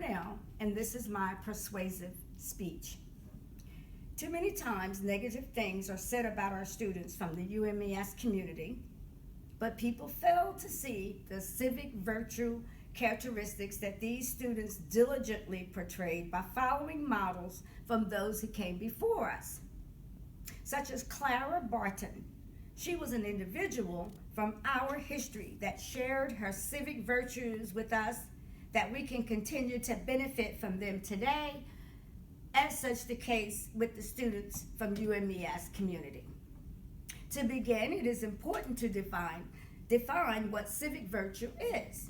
Purnell, and this is my persuasive speech. Too many times, negative things are said about our students from the UMES community, but people fail to see the civic virtue characteristics that these students diligently portrayed by following models from those who came before us, such as Clara Barton. She was an individual from our history that shared her civic virtues with us, that we can continue to benefit from them today, as such the case with the students from UMES community. To begin, it is important to define what civic virtue is.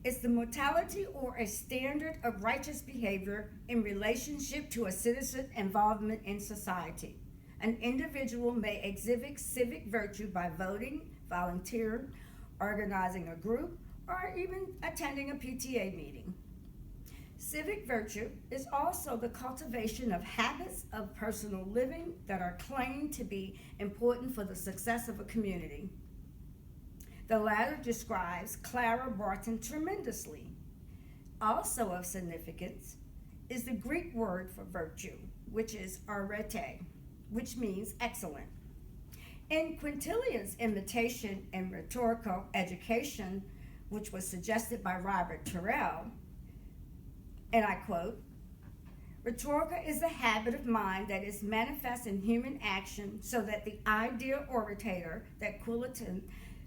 It's the modality or a standard of righteous behavior in relationship to a citizen's involvement in society. An individual may exhibit civic virtue by voting, volunteering, organizing a group, or even attending a PTA meeting. Civic virtue is also the cultivation of habits of personal living that are claimed to be important for the success of a community. The latter describes Clara Barton tremendously. Also of significance is the Greek word for virtue, which is arete, which means excellent. In Quintilian's Imitation and Rhetorical Education, which was suggested by Robert Purnell, and I quote, "Rhetorica is the habit of mind that is manifest in human action so that the ideal orator that Quintilian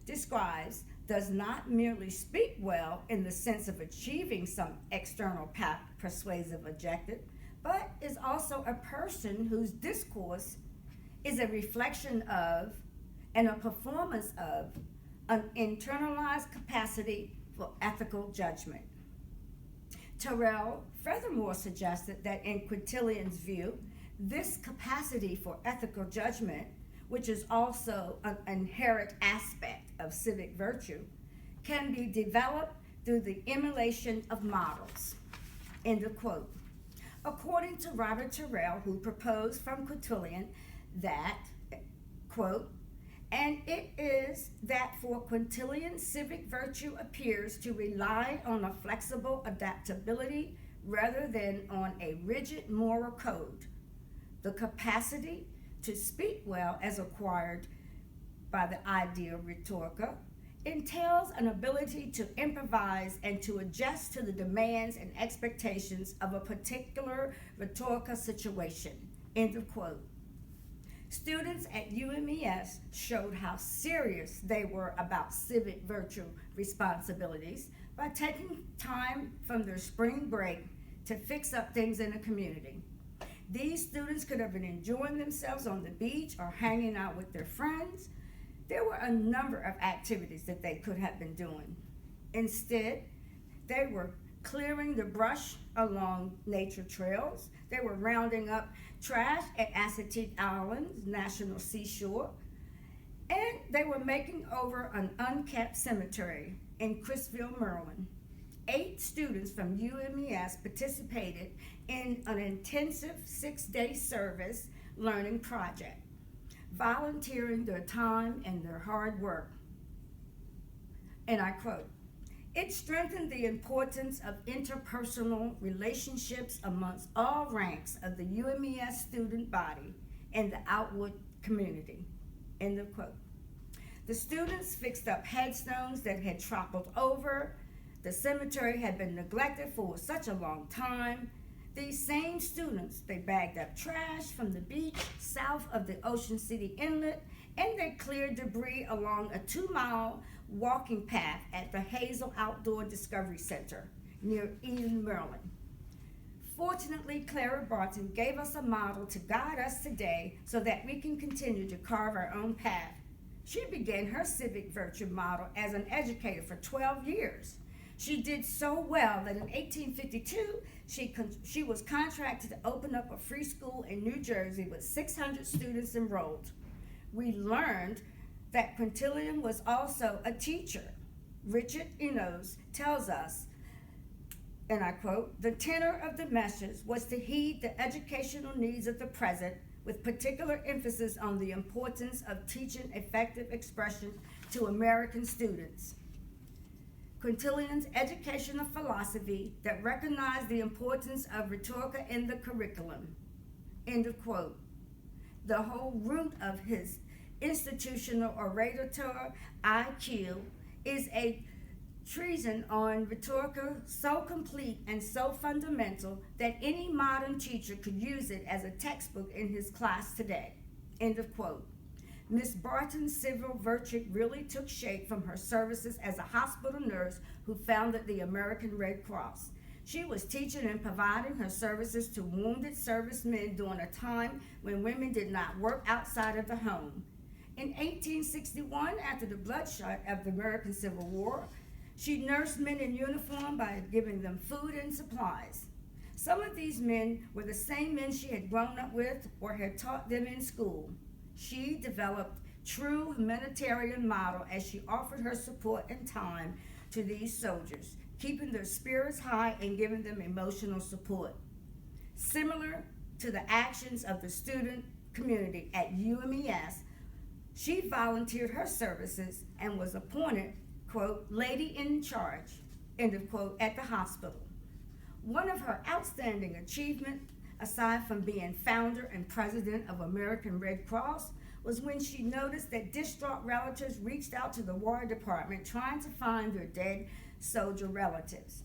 describes does not merely speak well in the sense of achieving some external persuasive objective, but is also a person whose discourse is a reflection of and a performance of an internalized capacity for ethical judgment." Terrell furthermore suggested that in Quintilian's view, this capacity for ethical judgment, which is also an inherent aspect of civic virtue, can be developed through the emulation of models. End of quote. According to Robert Terrell, who proposed from Quintilian that, quote, "And it is that for Quintilian civic virtue appears to rely on a flexible adaptability rather than on a rigid moral code. The capacity to speak well as acquired by the ideal rhetorica entails an ability to improvise and to adjust to the demands and expectations of a particular rhetorical situation." End of quote. Students at UMES showed how serious they were about civic virtue responsibilities by taking time from their spring break to fix up things in the community. These students could have been enjoying themselves on the beach or hanging out with their friends. There were a number of activities that they could have been doing. Instead, they were clearing the brush along nature trails. They were rounding up trash at Assateague Island's National Seashore. And they were making over an unkept cemetery in Crisfield, Maryland. 8 students from UMES participated in an intensive 6-day service learning project, volunteering their time and their hard work. And I quote, "It strengthened the importance of interpersonal relationships amongst all ranks of the UMES student body and the Outwood community." End of quote. The students fixed up headstones that had toppled over. The cemetery had been neglected for such a long time. These same students, they bagged up trash from the beach south of the Ocean City Inlet, and they cleared debris along a 2-mile walking path at the Hazel Outdoor Discovery Center near Eden, Maryland. Fortunately, Clara Barton gave us a model to guide us today so that we can continue to carve our own path. She began her civic virtue model as an educator for 12 years. She did so well that in 1852, she was contracted to open up a free school in New Jersey with 600 students enrolled. We learned that Quintilian was also a teacher. Richard Enos tells us, and I quote, "The tenor of the message was to heed the educational needs of the present with particular emphasis on the importance of teaching effective expression to American students." Quintilian's educational philosophy that recognized the importance of rhetoric in the curriculum. End of quote. The whole root of his institutional orator IQ is a treason on rhetoric so complete and so fundamental that any modern teacher could use it as a textbook in his class today. End of quote. Miss Barton's civil virtue really took shape from her services as a hospital nurse who founded the American Red Cross. She was teaching and providing her services to wounded servicemen during a time when women did not work outside of the home. In 1861, after the bloodshot of the American Civil War, she nursed men in uniform by giving them food and supplies. Some of these men were the same men she had grown up with or had taught them in school. She developed true humanitarian model as she offered her support and time to these soldiers, keeping their spirits high and giving them emotional support. Similar to the actions of the student community at UMES, she volunteered her services and was appointed, quote, lady in charge, end of quote, at the hospital. One of her outstanding achievements, aside from being founder and president of American Red Cross, was when she noticed that distraught relatives reached out to the War Department trying to find their dead soldier relatives.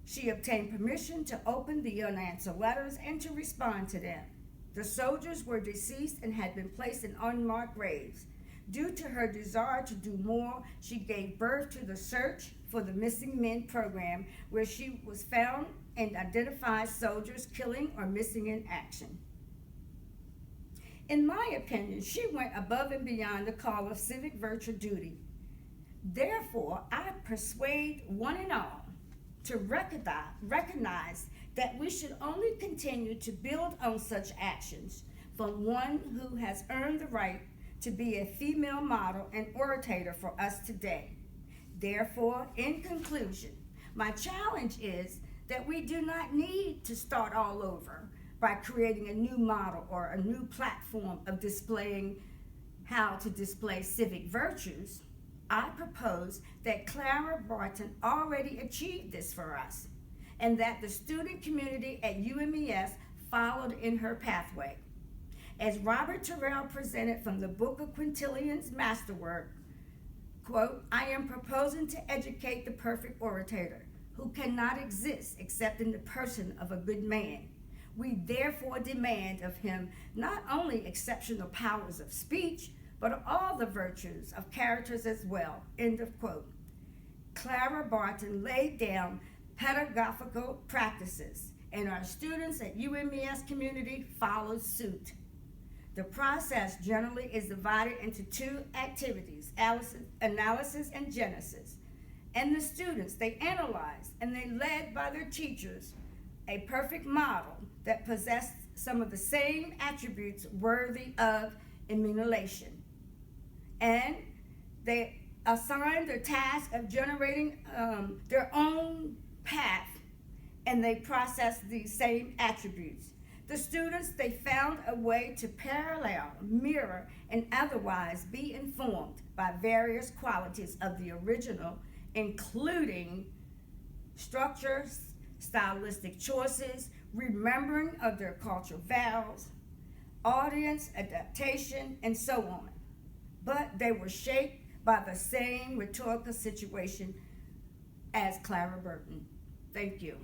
She obtained permission to open the unanswered letters and to respond to them. The soldiers were deceased and had been placed in unmarked graves. Due to her desire to do more, she gave birth to the Search for the Missing Men program, where she was found and identified soldiers killing or missing in action. In my opinion, she went above and beyond the call of civic virtue duty. Therefore, I persuade one and all to recognize that we should only continue to build on such actions from one who has earned the right to be a female model and orator for us today. Therefore, in conclusion, my challenge is that we do not need to start all over by creating a new model or a new platform of displaying how to display civic virtues. I propose that Clara Barton already achieved this for us, and that the student community at UMES followed in her pathway. As Robert Terrell presented from the Book of Quintilian's masterwork, quote, I am proposing to educate the perfect orator, who cannot exist except in the person of a good man. We therefore demand of him not only exceptional powers of speech, but all the virtues of characters as well, end of quote. Clara Barton laid down pedagogical practices, and our students at UMES community followed suit. The process generally is divided into two activities, analysis and genesis. And the students, they analyzed and they led by their teachers a perfect model that possessed some of the same attributes worthy of emulation. And they assigned the task of generating their own path, and they processed these same attributes. The students, they found a way to parallel, mirror, and otherwise be informed by various qualities of the original, including structures, stylistic choices, remembering of their cultural values, audience adaptation, and so on. But they were shaped by the same rhetorical situation as Clara Barton. Thank you.